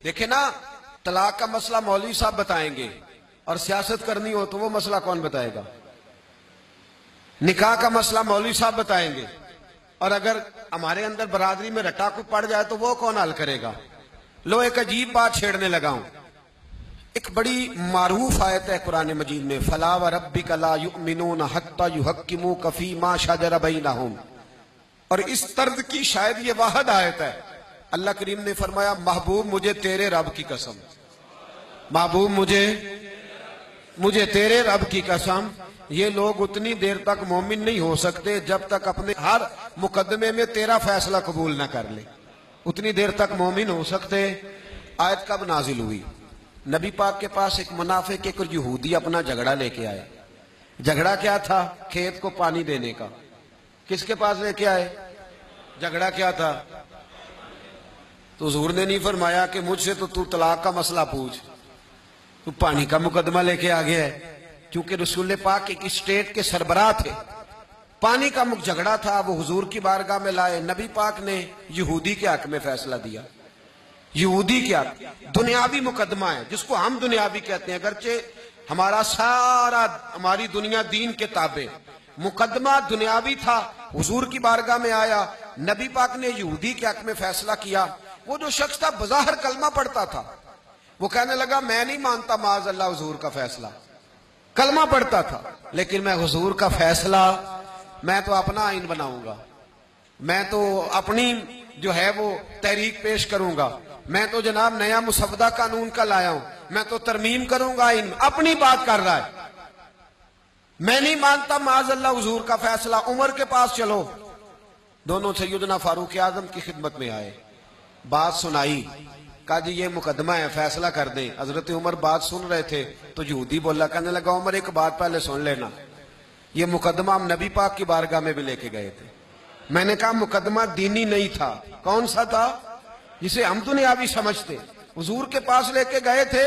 देखे ना, तलाक का मसला मौलवी साहब बताएंगे और सियासत करनी हो तो वो मसला कौन बताएगा। निकाह का मसला मौलवी साहब बताएंगे और अगर हमारे अंदर बरादरी में रटाकू पड़ जाए तो वो कौन हल करेगा। लो एक अजीब बात छेड़ने लगा हूं। एक बड़ी मारूफ आयत है कुरान मजीद में, फला व रब्बिका ला युमिनून हत्ता युहक्किमूका फीमा शजरा बैनहुम। और इस तर्ज की शायद ये वाहिद आयत है। अल्लाह करीम ने फरमाया, महबूब मुझे तेरे रब की कसम, महबूब मुझे तेरे रब की कसम, ये लोग उतनी देर तक मोमिन नहीं हो सकते जब तक अपने हर मुकदमे में तेरा फैसला कबूल न कर ले। उतनी देर तक मोमिन हो सकते। आयत कब नाजिल हुई? नबी पाक के पास एक मुनाफिक एक यहूदी अपना झगड़ा लेके आए। झगड़ा क्या था? खेत को पानी देने का। किसके पास लेके आए? झगड़ा क्या था? तो हुजूर ने नहीं फरमाया कि मुझसे तो तू तलाक का मसला पूछ, तू पानी का मुकदमा लेके आ गया है। क्योंकि रसूल पाक एक स्टेट के सरबराह थे, पानी का झगड़ा था, वो हुजूर की बारगाह में लाए। नबी पाक ने यहूदी के हक में फैसला दिया। यहूदी क्या दुनियावी मुकदमा है, जिसको हम दुनियावी कहते हैं, अगरचे हमारी दुनिया दीन के ताबे, मुकदमा दुनियावी था। हुजूर की बारगाह में आया, नबी पाक ने यहूदी के हक में फैसला किया। वो जो शख्स था बज़ाहिर कलमा पढ़ता था, वो कहने लगा मैं नहीं मानता माज़ अल्लाह हुजूर का फैसला, कलमा पढ़ता था, लेकिन मैं हुजूर का फैसला, मैं तो अपना आइन बनाऊंगा, मैं तो अपनी जो है वो तहरीक पेश करूंगा, मैं तो जनाब नया मुसवदा कानून का लाया हूं, मैं तो तरमीम करूंगा आइन। अपनी बात कर रहा है, मैं नहीं मानता माज़ अल्लाह हुजूर का फैसला। उमर के पास चलो, दोनों सैयदना फारूक आजम की खिदमत में आए, बात सुनाई, कहा जी ये मुकदमा है, फैसला कर दें। हजरत उमर बात सुन रहे थे तो यहूदी बोला, कहने लगा उमर एक बात पहले सुन लेना, ये मुकदमा हम नबी पाक की बारगाह में भी लेके गए थे। मैंने कहा मुकदमा दीनी नहीं था। कौन सा था? जिसे हम दुनियावी समझते। हुजूर के पास लेके गए थे,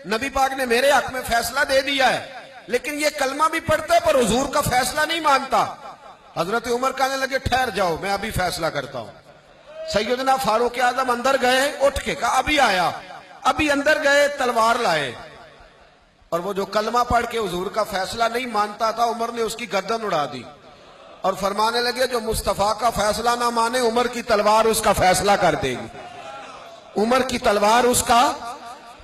नबी पाक ने मेरे हक में फैसला दे दिया है, लेकिन ये कलमा भी पढ़ता है पर हुजूर का फैसला नहीं मानता। हजरत उमर कहने लगे ठहर जाओ, मैं अभी फैसला करता हूं। सैयदना फारूक आजम अंदर गए, उठ के कहा अभी आया। अभी अंदर गए, तलवार लाए, और वो जो कलमा पढ़ के हुजूर का फैसला नहीं मानता था, उमर ने उसकी गर्दन उड़ा दी और फरमाने लगे जो मुस्तफा का फैसला ना माने, उमर की तलवार उसका फैसला कर देगी। उमर की तलवार उसका।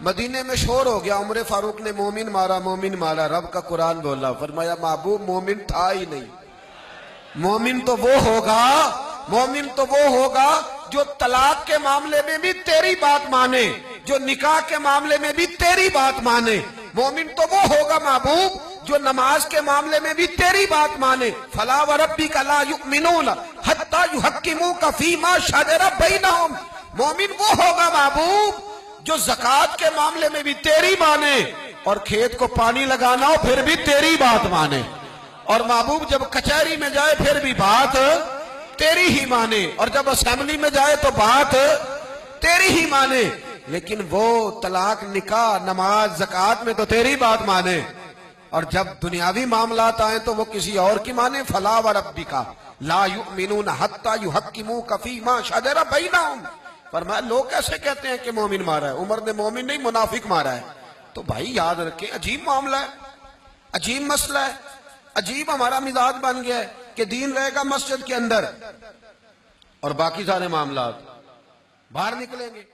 मदीने में शोर हो गया, उमर फारूक ने मोमिन मारा, मोमिन मारा। रब का कुरान बोला, फरमाया महबूब मोमिन था ही नहीं। मोमिन तो वो होगा जो तलाक के मामले में भी तेरी बात माने, जो निकाह के मामले में भी तेरी बात माने। मोमिन तो वो होगा महबूब जो नमाज के मामले में भी तेरी बात माने। फला व रब्बिका ला युमिनून हत्ता युहक्किमूका फीमा शजरा बैनहुम। मोमिन वो होगा महबूब जो ज़कात के मामले में भी तेरी माने, और खेत को पानी लगाना हो फिर भी तेरी बात माने। और महबूब जब कचहरी में जाए फिर भी बात तेरी ही माने, और जब असेंबली में जाए तो बात तेरी ही माने। लेकिन वो तलाक, निकाह, नमाज, ज़कात में तो तेरी बात माने, और जब दुनियावी मामलात आए तो वो किसी और की माने। फला व रब्बिका ला युमिनून हत्ता युहक्किमूका फीमा शजरा बैनहुम। फरमाया लोग कैसे कहते हैं कि मोमिन मारा है? उमर ने मोमिन नहीं मुनाफिक मारा है। तो भाई याद रखें, अजीब मामला है, अजीब मसला है, अजीब हमारा मिजाज बन गया है कि दीन रहेगा मस्जिद के अंदर और बाकी सारे मामलात बाहर निकलेंगे।